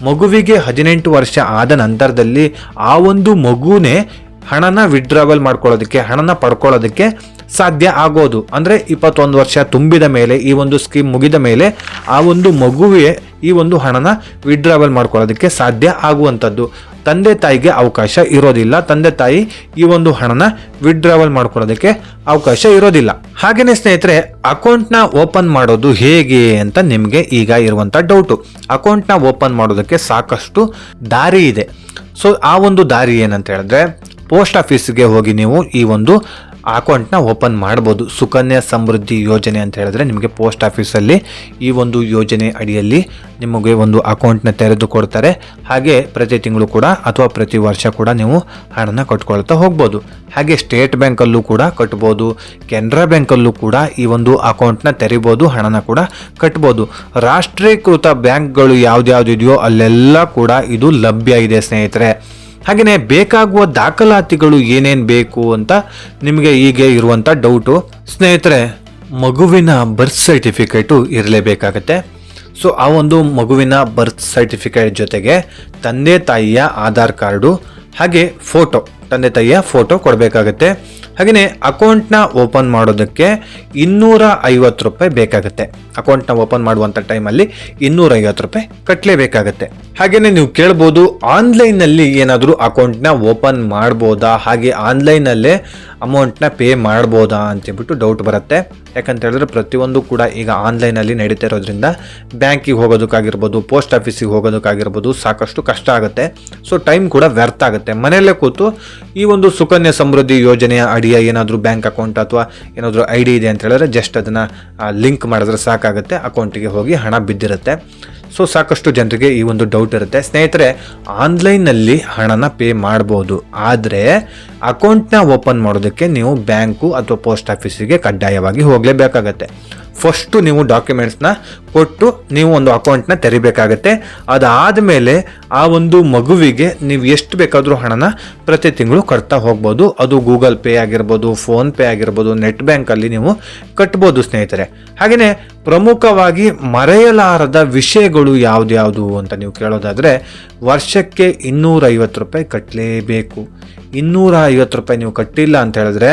[SPEAKER 1] ಮಗುವಿಗೆ 18 ವರ್ಷ ಆದ ನಂತರದಲ್ಲಿ ಆ ಒಂದು ಮಗುನೇ ಹಣನ ವಿಡ್ರಾವಲ್ ಮಾಡ್ಕೊಳ್ಳೋದಕ್ಕೆ, ಹಣನ ಪಡ್ಕೊಳ್ಳೋದಕ್ಕೆ ಸಾಧ್ಯ ಆಗೋದು. ಅಂದರೆ 21 ವರ್ಷ ತುಂಬಿದ ಮೇಲೆ, ಈ ಒಂದು ಸ್ಕೀಮ್ ಮುಗಿದ ಮೇಲೆ ಆ ಒಂದು ಮಗುವೇ ಈ ಒಂದು ಹಣನ ವಿಡ್ರಾವಲ್ ಮಾಡ್ಕೊಳ್ಳೋದಕ್ಕೆ ಸಾಧ್ಯ ಆಗುವಂಥದ್ದು. ತಂದೆ ತಾಯಿಗೆ ಅವಕಾಶ ಇರೋದಿಲ್ಲ. ತಂದೆ ತಾಯಿ ಈ ಒಂದು ಹಣನ ವಿಡ್ರಾವಲ್ ಮಾಡ್ಕೊಳ್ಳೋದಕ್ಕೆ ಅವಕಾಶ ಇರೋದಿಲ್ಲ. ಹಾಗೇನೆ ಸ್ನೇಹಿತರೆ, ಅಕೌಂಟ್ನ ಓಪನ್ ಮಾಡೋದು ಹೇಗೆ ಅಂತ ನಿಮಗೆ ಈಗ ಇರುವಂಥ ಡೌಟು. ಅಕೌಂಟ್ನ ಓಪನ್ ಮಾಡೋದಕ್ಕೆ ಸಾಕಷ್ಟು ದಾರಿ ಇದೆ. ಸೊ ಆ ಒಂದು ದಾರಿ ಏನಂತ ಹೇಳಿದ್ರೆ, ಪೋಸ್ಟ್ ಆಫೀಸ್ಗೆ ಹೋಗಿ ನೀವು ಈ ಒಂದು ಅಕೌಂಟ್ನ ಓಪನ್ ಮಾಡ್ಬೋದು. ಸುಕನ್ಯಾ ಸಮೃದ್ಧಿ ಯೋಜನೆ ಅಂತ ಹೇಳಿದ್ರೆ ನಿಮಗೆ ಪೋಸ್ಟ್ ಆಫೀಸಲ್ಲಿ ಈ ಒಂದು ಯೋಜನೆ ಅಡಿಯಲ್ಲಿ ನಿಮಗೆ ಒಂದು ಅಕೌಂಟ್ನ ತೆರೆದು ಕೊಡ್ತಾರೆ. ಹಾಗೆ ಪ್ರತಿ ತಿಂಗಳು ಕೂಡ ಅಥವಾ ಪ್ರತಿ ವರ್ಷ ಕೂಡ ನೀವು ಹಣನ ಕಟ್ಕೊಳ್ತಾ ಹೋಗ್ಬೋದು. ಹಾಗೆ ಸ್ಟೇಟ್ ಬ್ಯಾಂಕಲ್ಲೂ ಕೂಡ ಕಟ್ಬೋದು, ಕೆನರಾ ಬ್ಯಾಂಕಲ್ಲೂ ಕೂಡ ಈ ಒಂದು ಅಕೌಂಟ್ನ ತೆರಿಬೋದು, ಹಣನ ಕೂಡ ಕಟ್ಬೋದು. ರಾಷ್ಟ್ರೀಕೃತ ಬ್ಯಾಂಕ್ಗಳು ಯಾವ್ದ್ಯಾವ್ದಿದೆಯೋ ಅಲ್ಲೆಲ್ಲ ಕೂಡ ಇದು ಲಭ್ಯ ಇದೆ ಸ್ನೇಹಿತರೆ. ಹಾಗೆಯೇ ಬೇಕಾಗುವ ದಾಖಲಾತಿಗಳು ಏನೇನು ಬೇಕು ಅಂತ ನಿಮಗೆ ಹೀಗೆ ಇರುವಂಥ ಡೌಟು ಸ್ನೇಹಿತರೆ. ಮಗುವಿನ ಬರ್ತ್ ಸರ್ಟಿಫಿಕೇಟು ಇರಲೇಬೇಕಾಗತ್ತೆ. ಸೊ ಆ ಒಂದು ಮಗುವಿನ ಬರ್ತ್ ಸರ್ಟಿಫಿಕೇಟ್ ಜೊತೆಗೆ ತಂದೆ ತಾಯಿಯ ಆಧಾರ್ ಕಾರ್ಡು ಹಾಗೆ ಫೋಟೋ, ತಂದೆ ತಾಯಿಯ ಫೋಟೋ ಕೊಡಬೇಕಾಗತ್ತೆ. ಹಾಗೆಯೇ ಅಕೌಂಟ್ನ ಓಪನ್ ಮಾಡೋದಕ್ಕೆ 250 ರೂಪಾಯಿ ಬೇಕಾಗುತ್ತೆ. ಅಕೌಂಟ್ನ ಓಪನ್ ಮಾಡುವಂಥ ಟೈಮಲ್ಲಿ 250 ರೂಪಾಯಿ ಕಟ್ಟಲೇಬೇಕಾಗತ್ತೆ. ಹಾಗೆಯೇ ನೀವು ಕೇಳ್ಬೋದು, ಆನ್ಲೈನಲ್ಲಿ ಏನಾದರೂ ಅಕೌಂಟ್ನ ಓಪನ್ ಮಾಡ್ಬೋದಾ, ಹಾಗೆ ಆನ್ಲೈನಲ್ಲೇ ಅಮೌಂಟ್ನ ಪೇ ಮಾಡ್ಬೋದಾ ಅಂತೇಳ್ಬಿಟ್ಟು ಡೌಟ್ ಬರುತ್ತೆ. ಯಾಕಂತ ಹೇಳಿದ್ರೆ ಪ್ರತಿಯೊಂದು ಕೂಡ ಈಗ ಆನ್ಲೈನಲ್ಲಿ ನಡೀತಾ ಇರೋದ್ರಿಂದ ಬ್ಯಾಂಕಿಗೆ ಹೋಗೋದಕ್ಕಾಗಿರ್ಬೋದು, ಪೋಸ್ಟ್ ಆಫೀಸಿಗೆ ಹೋಗೋದಕ್ಕಾಗಿರ್ಬೋದು ಸಾಕಷ್ಟು ಕಷ್ಟ ಆಗುತ್ತೆ. ಸೊ ಟೈಮ್ ಕೂಡ ವ್ಯರ್ಥ ಆಗುತ್ತೆ. ಮನೆಯಲ್ಲೇ ಕೂತು ಈ ಒಂದು ಸುಕನ್ಯಾ ಸಮೃದ್ಧಿ ಯೋಜನೆಯ ಅಡಿಯ ಏನಾದರೂ ಬ್ಯಾಂಕ್ ಅಕೌಂಟ್ ಅಥವಾ ಏನಾದರೂ ID ಇದೆ ಅಂತ ಹೇಳಿದ್ರೆ ಜಸ್ಟ್ ಅದನ್ನು ಲಿಂಕ್ ಮಾಡಿದ್ರೆ ಸಾಕಾಗುತ್ತೆ, ಅಕೌಂಟಿಗೆ ಹೋಗಿ ಹಣ ಬಿದ್ದಿರುತ್ತೆ. ಸೊ ಸಾಕಷ್ಟು ಜನರಿಗೆ ಈ ಒಂದು ಡೌಟ್ ಇರುತ್ತೆ. ಸ್ನೇಹಿತರೆ, ಆನ್ಲೈನಲ್ಲಿ ಹಣನ ಪೇ ಮಾಡ್ಬೋದು, ಆದರೆ ಅಕೌಂಟ್ನ ಓಪನ್ ಮಾಡೋದಕ್ಕೆ ನೀವು ಬ್ಯಾಂಕು ಅಥವಾ ಪೋಸ್ಟ್ ಆಫೀಸಿಗೆ ಕಡ್ಡಾಯವಾಗಿ ಹೋಗಲೇಬೇಕಾಗತ್ತೆ. ಫಸ್ಟು ನೀವು ಡಾಕ್ಯುಮೆಂಟ್ಸ್ನ ಕೊಟ್ಟು ನೀವು ಒಂದು ಅಕೌಂಟ್ನ ತೆರಿಬೇಕಾಗತ್ತೆ. ಅದಾದಮೇಲೆ ಆ ಒಂದು ಮಗುವಿಗೆ ನೀವು ಎಷ್ಟು ಬೇಕಾದರೂ ಹಣನ ಪ್ರತಿ ತಿಂಗಳು ಕಟ್ತಾ ಹೋಗ್ಬೋದು. ಅದು ಗೂಗಲ್ ಪೇ ಆಗಿರ್ಬೋದು, ಫೋನ್ ಪೇ ಆಗಿರ್ಬೋದು, ನೆಟ್ ಬ್ಯಾಂಕಲ್ಲಿ ನೀವು ಕಟ್ಬೋದು ಸ್ನೇಹಿತರೆ. ಹಾಗೆಯೇ ಪ್ರಮುಖವಾಗಿ ಮರೆಯಲಾರದ ವಿಷಯಗಳು ಯಾವ್ದ್ಯಾವುದು ಅಂತ ನೀವು ಕೇಳೋದಾದರೆ, ವರ್ಷಕ್ಕೆ 250 ರೂಪಾಯಿ ಕಟ್ಟಲೇಬೇಕು. 250 ರೂಪಾಯಿ ನೀವು ಕಟ್ಟಿಲ್ಲ ಅಂತ ಹೇಳಿದ್ರೆ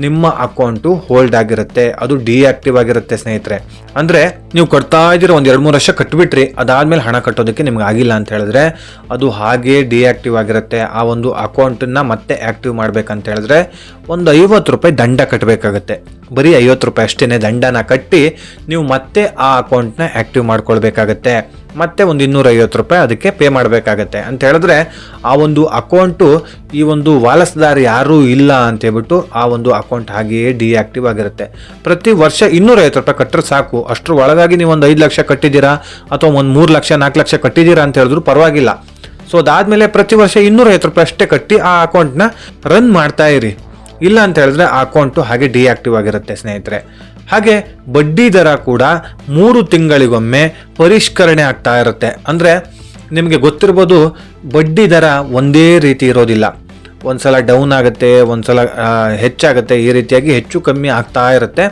[SPEAKER 1] ನಿಮ್ಮ ಅಕೌಂಟು ಹೋಲ್ಡ್ ಆಗಿರುತ್ತೆ, ಅದು ಡಿಆಕ್ಟಿವ್ ಆಗಿರುತ್ತೆ ಸ್ನೇಹಿತರೆ. ಅಂದರೆ ನೀವು ಕಟ್ತಾ ಇದ್ದೀರ, ಒಂದು 2-3 ವರ್ಷ ಕಟ್ಬಿಟ್ರಿ, ಅದಾದಮೇಲೆ ಹಣ ಕಟ್ಟೋದಕ್ಕೆ ನಿಮ್ಗೆ ಆಗಿಲ್ಲ ಅಂತ ಹೇಳಿದ್ರೆ ಅದು ಹಾಗೇ ಡಿಆಕ್ಟಿವ್ ಆಗಿರುತ್ತೆ. ಆ ಒಂದು ಅಕೌಂಟನ್ನು ಮತ್ತೆ ಆ್ಯಕ್ಟಿವ್ ಮಾಡಬೇಕಂತ ಹೇಳಿದ್ರೆ ಒಂದು 50 ರೂಪಾಯಿ ದಂಡ ಕಟ್ಟಬೇಕಾಗತ್ತೆ. ಬರೀ 50 ರೂಪಾಯಿ ಅಷ್ಟೇ ದಂಡನ ಕಟ್ಟಿ ನೀವು ಮತ್ತೆ ಆ ಅಕೌಂಟ್ನ ಆ್ಯಕ್ಟಿವ್ ಮಾಡ್ಕೊಳ್ಬೇಕಾಗತ್ತೆ. ಮತ್ತೆ ಒಂದು 250 ರೂಪಾಯಿ ಅದಕ್ಕೆ ಪೇ ಮಾಡಬೇಕಾಗತ್ತೆ. ಅಂತ ಹೇಳಿದ್ರೆ ಆ ಒಂದು ಅಕೌಂಟು ಈ ಒಂದು ವಾರಸುದಾರ ಯಾರೂ ಇಲ್ಲ ಅಂತೇಳ್ಬಿಟ್ಟು ಆ ಒಂದು ಅಕೌಂಟ್ ಹಾಗೆಯೇ ಡಿಆಕ್ಟಿವ್ ಆಗಿರುತ್ತೆ. ಪ್ರತಿ ವರ್ಷ 250 ರೂಪಾಯಿ ಕಟ್ಟರೆ ಸಾಕು. ಅಷ್ಟರ ಒಳಗಾಗಿ ನೀವು ಒಂದು 5 ಲಕ್ಷ ಕಟ್ಟಿದ್ದೀರಾ ಅಥವಾ ಒಂದು 3 ಲಕ್ಷ 4 ಲಕ್ಷ ಕಟ್ಟಿದ್ದೀರಾ ಅಂತ ಹೇಳಿದ್ರು ಪರವಾಗಿಲ್ಲ. ಸೊ ಅದಾದಮೇಲೆ ಪ್ರತಿ ವರ್ಷ 250 ರೂಪಾಯಿ ಅಷ್ಟೇ ಕಟ್ಟಿ ಆ ಅಕೌಂಟ್ನ ರನ್ ಮಾಡ್ತಾ ಇರಿ. ಇಲ್ಲ ಅಂತ ಹೇಳಿದ್ರೆ ಆ ಅಕೌಂಟು ಹಾಗೆ ಡಿಆಕ್ಟಿವ್ ಆಗಿರುತ್ತೆ ಸ್ನೇಹಿತರೆ. ಹಾಗೆ ಬಡ್ಡಿ ದರ ಕೂಡ 3 ತಿಂಗಳಿಗೊಮ್ಮೆ ಪರಿಷ್ಕರಣೆ ಆಗ್ತಾ ಇರುತ್ತೆ. ಅಂದರೆ ನಿಮಗೆ ಗೊತ್ತಿರ್ಬೋದು, ಬಡ್ಡಿ ದರ ಒಂದೇ ರೀತಿ ಇರೋದಿಲ್ಲ. ಒಂದ್ಸಲ ಡೌನ್ ಆಗುತ್ತೆ, ಒಂದ್ಸಲ ಹೆಚ್ಚಾಗುತ್ತೆ, ಈ ರೀತಿಯಾಗಿ ಹೆಚ್ಚು ಕಮ್ಮಿ ಆಗ್ತಾ ಇರುತ್ತೆ.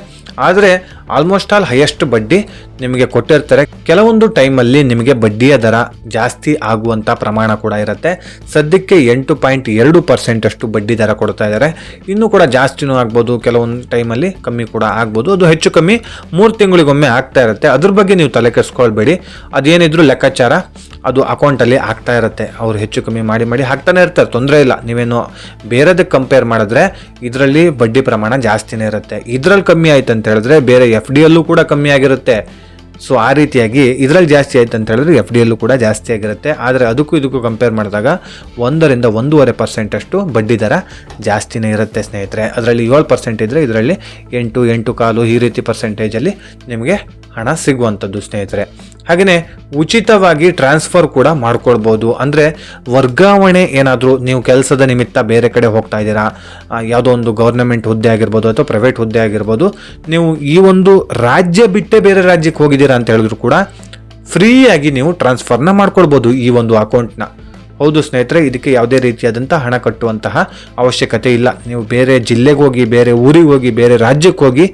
[SPEAKER 1] ಆದರೆ ಆಲ್ಮೋಸ್ಟ್ ಆಲ್ ಹೈಯೆಸ್ಟ್ ಬಡ್ಡಿ ನಿಮಗೆ ಕೊಟ್ಟಿರ್ತಾರೆ. ಕೆಲವೊಂದು ಟೈಮಲ್ಲಿ ನಿಮಗೆ ಬಡ್ಡಿಯ ದರ ಜಾಸ್ತಿ ಆಗುವಂಥ ಪ್ರಮಾಣ ಕೂಡ ಇರುತ್ತೆ. ಸದ್ಯಕ್ಕೆ 8.2% ಅಷ್ಟು ಬಡ್ಡಿ ದರ ಕೊಡ್ತಾ ಇದ್ದಾರೆ. ಇನ್ನೂ ಕೂಡ ಜಾಸ್ತಿನೂ ಆಗ್ಬೋದು, ಕೆಲವೊಂದು ಟೈಮಲ್ಲಿ ಕಮ್ಮಿ ಕೂಡ ಆಗ್ಬೋದು. ಅದು ಹೆಚ್ಚು ಕಮ್ಮಿ 3 ತಿಂಗಳಿಗೊಮ್ಮೆ ಆಗ್ತಾ ಇರುತ್ತೆ. ಅದ್ರ ಬಗ್ಗೆ ನೀವು ತಲೆ ಕೆಡಿಸ್ಕೊಳ್ಬೇಡಿ. ಅದೇನಿದ್ರು ಲೆಕ್ಕಾಚಾರ ಅದು ಅಕೌಂಟಲ್ಲಿ ಆಗ್ತಾ ಇರುತ್ತೆ. ಅವ್ರು ಹೆಚ್ಚು ಕಮ್ಮಿ ಮಾಡಿ ಹಾಕ್ತಾನೆ ಇರ್ತಾರೆ, ತೊಂದರೆ ಇಲ್ಲ. ನೀವೇನು ಬೇರೆದಕ್ಕೆ ಕಂಪೇರ್ ಮಾಡಿದ್ರೆ ಇದರಲ್ಲಿ ಬಡ್ಡಿ ಪ್ರಮಾಣ ಜಾಸ್ತಿನೇ ಇರುತ್ತೆ. ಇದರಲ್ಲಿ ಕಮ್ಮಿ ಆಯ್ತು ಅಂತ ಹೇಳಿದ್ರೆ ಬೇರೆ FD ಯಲ್ಲೂ ಕೂಡ ಕಮ್ಮಿ ಆಗಿರುತ್ತೆ. ಸೊ ಆ ರೀತಿಯಾಗಿ ಇದರಲ್ಲಿ ಜಾಸ್ತಿ ಆಯ್ತು ಅಂತ ಹೇಳಿದ್ರೆ FD ಯಲ್ಲೂ ಕೂಡ ಜಾಸ್ತಿ ಆಗಿರುತ್ತೆ. ಆದರೆ ಅದಕ್ಕೂ ಇದಕ್ಕೂ ಕಂಪೇರ್ ಮಾಡಿದಾಗ 1ರಿಂದ 1.5% ಅಷ್ಟು ಬಡ್ಡಿ ದರ ಜಾಸ್ತಿನೇ ಇರುತ್ತೆ ಸ್ನೇಹಿತರೆ. ಅದರಲ್ಲಿ 7% ಇದ್ದರೆ ಇದರಲ್ಲಿ 8.25 ಈ ರೀತಿ ಪರ್ಸೆಂಟೇಜಲ್ಲಿ ನಿಮಗೆ ಹಣ ಸಿಗುವಂಥದ್ದು ಸ್ನೇಹಿತರೆ. ಹಾಗೆಯೇ ಉಚಿತವಾಗಿ ಟ್ರಾನ್ಸ್ಫರ್ ಕೂಡ ಮಾಡ್ಕೊಳ್ಬೋದು. ಅಂದರೆ ವರ್ಗಾವಣೆ ಏನಾದರೂ ನೀವು ಕೆಲಸದ ನಿಮಿತ್ತ ಬೇರೆ ಕಡೆ ಹೋಗ್ತಾ ಇದ್ದೀರಾ, ಯಾವುದೋ ಒಂದು ಗೌರ್ನಮೆಂಟ್ ಹುದ್ದೆ ಆಗಿರ್ಬೋದು ಅಥವಾ ಪ್ರೈವೇಟ್ ಹುದ್ದೆ ಆಗಿರ್ಬೋದು, ನೀವು ಈ ಒಂದು ರಾಜ್ಯ ಬಿಟ್ಟೇ ಬೇರೆ ರಾಜ್ಯಕ್ಕೆ ಹೋಗಿದ್ದೀರಾ ಅಂತ ಹೇಳಿದ್ರು ಕೂಡ ಫ್ರೀಯಾಗಿ ನೀವು ಟ್ರಾನ್ಸ್ಫರ್ನ ಮಾಡ್ಕೊಳ್ಬೋದು ಈ ಒಂದು ಅಕೌಂಟ್ನ. ಹೌದು ಸ್ನೇಹಿತರೆ, ಇದಕ್ಕೆ ಯಾವುದೇ ರೀತಿಯಾದಂಥ ಹಣ ಕಟ್ಟುವಂತಹ ಅವಶ್ಯಕತೆ ಇಲ್ಲ. ನೀವು ಬೇರೆ ಜಿಲ್ಲೆಗೆ ಹೋಗಿ, ಬೇರೆ ಊರಿಗೆ ಹೋಗಿ, ಬೇರೆ ರಾಜ್ಯಕ್ಕೆ ಹೋಗಿ,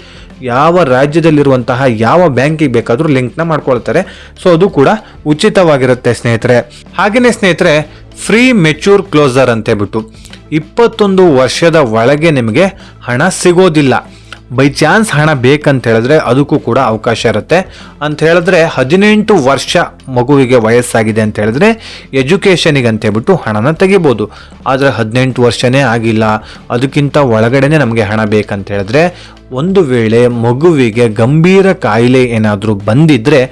[SPEAKER 1] ಯಾವ ರಾಜ್ಯದಲ್ಲಿರುವಂತಹ ಯಾವ ಬ್ಯಾಂಕಿಗೆ ಬೇಕಾದರೂ ಲಿಂಕ್ನ ಮಾಡ್ಕೊಳ್ತಾರೆ. ಸೊ ಅದು ಕೂಡ ಉಚಿತವಾಗಿರುತ್ತೆ ಸ್ನೇಹಿತರೆ. ಹಾಗೆಯೇ ಸ್ನೇಹಿತರೆ, ಫ್ರೀ ಮೆಚ್ಯೂರ್ ಕ್ಲೋಸರ್ ಅಂತೇಳ್ಬಿಟ್ಟು 21 ವರ್ಷದ ಒಳಗೆ ನಿಮಗೆ ಹಣ ಸಿಗೋದಿಲ್ಲ. ಬೈ ಚಾನ್ಸ್ ಹಣ ಬೇಕಂತ ಹೇಳಿದ್ರೆ ಅದಕ್ಕೂ ಕೂಡ ಅವಕಾಶ ಇರುತ್ತೆ. ಅಂತ ಹೇಳಿದ್ರೆ 18 ವರ್ಷ ಮಗುವಿಗೆ ವಯಸ್ಸಾಗಿದೆ ಅಂತ ಹೇಳಿದ್ರೆ ಎಜುಕೇಷನಿಗೆ ಅಂತೇಳ್ಬಿಟ್ಟು ಹಣನ ತೆಗಿಬೋದು. ಆದರೆ 18 ವರ್ಷನೇ ಆಗಿಲ್ಲ, ಅದಕ್ಕಿಂತ ಒಳಗಡೆನೆ ನಮಗೆ ಹಣ ಬೇಕಂತ ಹೇಳಿದ್ರೆ, ಒಂದು ವೇಳೆ ಮಗುವಿಗೆ ಗಂಭೀರ ಕಾಯಿಲೆ ಏನಾದರೂ ಬಂದಿದ್ರೆ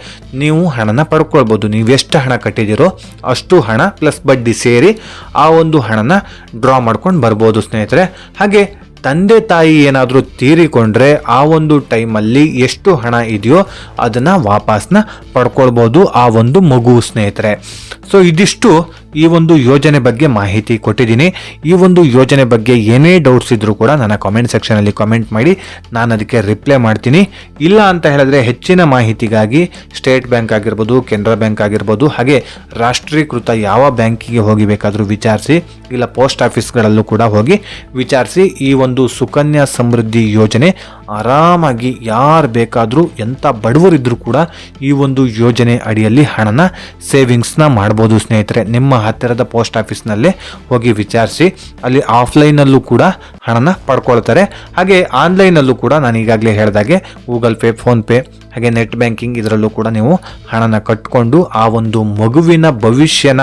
[SPEAKER 1] ನೀವು ಹಣನ ಪಡ್ಕೊಳ್ಬೋದು. ನೀವು ಎಷ್ಟು ಹಣ ಕಟ್ಟಿದ್ದೀರೋ ಅಷ್ಟು ಹಣ ಪ್ಲಸ್ ಬಡ್ಡಿ ಸೇರಿ ಆ ಒಂದು ಹಣನ ಡ್ರಾ ಮಾಡ್ಕೊಂಡು ಬರ್ಬೋದು ಸ್ನೇಹಿತರೆ. ಹಾಗೆ ತಂದೆ ತಾಯಿ ಏನಾದರೂ ತೀರಿಕೊಂಡ್ರೆ ಆ ಒಂದು ಟೈಮಲ್ಲಿ ಎಷ್ಟು ಹಣ ಇದೆಯೋ ಅದನ್ನು ವಾಪಸ್ನ ಪಡ್ಕೊಳ್ಬೋದು ಆ ಒಂದು ಮಗು ಸ್ನೇಹಿತರೆ. ಸೊ ಇದಿಷ್ಟು ಈ ಒಂದು ಯೋಜನೆ ಬಗ್ಗೆ ಮಾಹಿತಿ ಕೊಟ್ಟಿದ್ದೀನಿ. ಈ ಒಂದು ಯೋಜನೆ ಬಗ್ಗೆ ಏನೇ ಡೌಟ್ಸ್ ಇದ್ರೂ ಕೂಡ ನನ್ನ ಕಾಮೆಂಟ್ ಸೆಕ್ಷನಲ್ಲಿ ಕಾಮೆಂಟ್ ಮಾಡಿ, ನಾನು ಅದಕ್ಕೆ ರಿಪ್ಲೈ ಮಾಡ್ತೀನಿ. ಇಲ್ಲ ಅಂತ ಹೇಳಿದ್ರೆ ಹೆಚ್ಚಿನ ಮಾಹಿತಿಗಾಗಿ ಸ್ಟೇಟ್ ಬ್ಯಾಂಕ್ ಆಗಿರ್ಬೋದು, ಕೆನರಾ ಬ್ಯಾಂಕ್ ಆಗಿರ್ಬೋದು, ಹಾಗೆ ರಾಷ್ಟ್ರೀಕೃತ ಯಾವ ಬ್ಯಾಂಕಿಗೆ ಹೋಗಿ ಬೇಕಾದರೂ ವಿಚಾರಿಸಿ, ಇಲ್ಲ ಪೋಸ್ಟ್ ಆಫೀಸ್ಗಳಲ್ಲೂ ಕೂಡ ಹೋಗಿ ವಿಚಾರಿಸಿ. ಈ ಒಂದು ಸುಕನ್ಯಾ ಸಮೃದ್ಧಿ ಯೋಜನೆ ಆರಾಮಾಗಿ ಯಾರು ಬೇಕಾದರೂ ಎಂಥ ಬಡವರಿದ್ದರೂ ಕೂಡ ಈ ಒಂದು ಯೋಜನೆ ಅಡಿಯಲ್ಲಿ ಹಣನ ಸೇವಿಂಗ್ಸ್ನ ಮಾಡ್ಬೋದು ಸ್ನೇಹಿತರೆ. ನಿಮ್ಮ ಹತ್ತಿರದ ಪೋಸ್ಟ್ ಆಫೀಸ್ನಲ್ಲೇ ಹೋಗಿ ವಿಚಾರಿಸಿ, ಅಲ್ಲಿ ಆಫ್ಲೈನಲ್ಲೂ ಕೂಡ ಹಣನ ಪಡ್ಕೊಳ್ತಾರೆ. ಹಾಗೆ ಆನ್ಲೈನಲ್ಲೂ ಕೂಡ ನಾನು ಈಗಾಗಲೇ ಹೇಳಿದಾಗೆ ಗೂಗಲ್ ಪೇ, ಫೋನ್ಪೇ, ಹಾಗೆ ನೆಟ್ ಬ್ಯಾಂಕಿಂಗ್ ಇದರಲ್ಲೂ ಕೂಡ ನೀವು ಹಣನ ಕಟ್ಕೊಂಡು ಆ ಒಂದು ಮಗುವಿನ ಭವಿಷ್ಯನ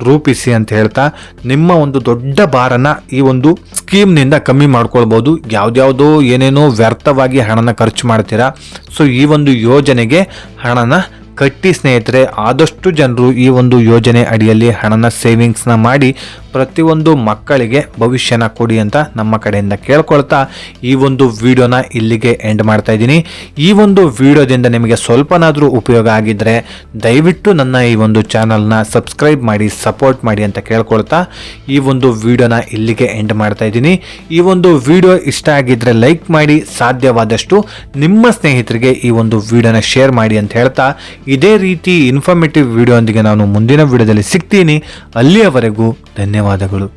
[SPEAKER 1] ರೂಪಿಸಿ ಅಂತ ಹೇಳ್ತಾ ನಿಮ್ಮ ಒಂದು ದೊಡ್ಡ ಭಾರನ ಈ ಒಂದು ಸ್ಕೀಮ್ನಿಂದ ಕಮ್ಮಿ ಮಾಡ್ಕೊಳ್ಬೋದು. ಯಾವ್ದ್ಯಾವುದೋ ಏನೇನೋ ವ್ಯರ್ಥವಾಗಿ ಹಣನ ಖರ್ಚು ಮಾಡ್ತೀರಾ. ಸೊ ಈ ಒಂದು ಯೋಜನೆಗೆ ಹಣನ ಕಟ್ಟಿ ಸ್ನೇಹಿತರೆ. ಆದಷ್ಟು ಜನರು ಈ ಒಂದು ಯೋಜನೆ ಅಡಿಯಲ್ಲಿ ಹಣನ ಸೇವಿಂಗ್ಸ್ನ ಮಾಡಿ ಪ್ರತಿಯೊಂದು ಮಕ್ಕಳಿಗೆ ಭವಿಷ್ಯನ ಕೊಡಿ ಅಂತ ನಮ್ಮ ಕಡೆಯಿಂದ ಕೇಳ್ಕೊಳ್ತಾ ಈ ಒಂದು ವಿಡಿಯೋನ ಇಲ್ಲಿಗೆ ಎಂಡ್ ಮಾಡ್ತಾ ಇದ್ದೀನಿ. ಈ ಒಂದು ವಿಡಿಯೋದಿಂದ ನಿಮಗೆ ಸ್ವಲ್ಪನಾದರೂ ಉಪಯೋಗ ಆಗಿದ್ದರೆ ದಯವಿಟ್ಟು ನನ್ನ ಈ ಒಂದು ಚಾನಲ್ನ ಸಬ್ಸ್ಕ್ರೈಬ್ ಮಾಡಿ, ಸಪೋರ್ಟ್ ಮಾಡಿ ಅಂತ ಕೇಳ್ಕೊಳ್ತಾ ಈ ಒಂದು ವಿಡಿಯೋನ ಇಲ್ಲಿಗೆ ಎಂಡ್ ಮಾಡ್ತಾ ಇದ್ದೀನಿ. ಈ ಒಂದು ವಿಡಿಯೋ ಇಷ್ಟ ಆಗಿದ್ದರೆ ಲೈಕ್ ಮಾಡಿ, ಸಾಧ್ಯವಾದಷ್ಟು ನಿಮ್ಮ ಸ್ನೇಹಿತರಿಗೆ ಈ ಒಂದು ವಿಡಿಯೋನ ಶೇರ್ ಮಾಡಿ ಅಂತ ಹೇಳ್ತಾ ಇದೇ ರೀತಿ ಇನ್ಫಾರ್ಮೇಟಿವ್ ವಿಡಿಯೋ ಒಂದಿಗೆ ನಾನು ಮುಂದಿನ ವಿಡಿಯೋದಲ್ಲಿ ಸಿಗ್ತೀನಿ. ಅಲ್ಲಿಯವರೆಗೂ ಧನ್ಯವಾದಗಳು.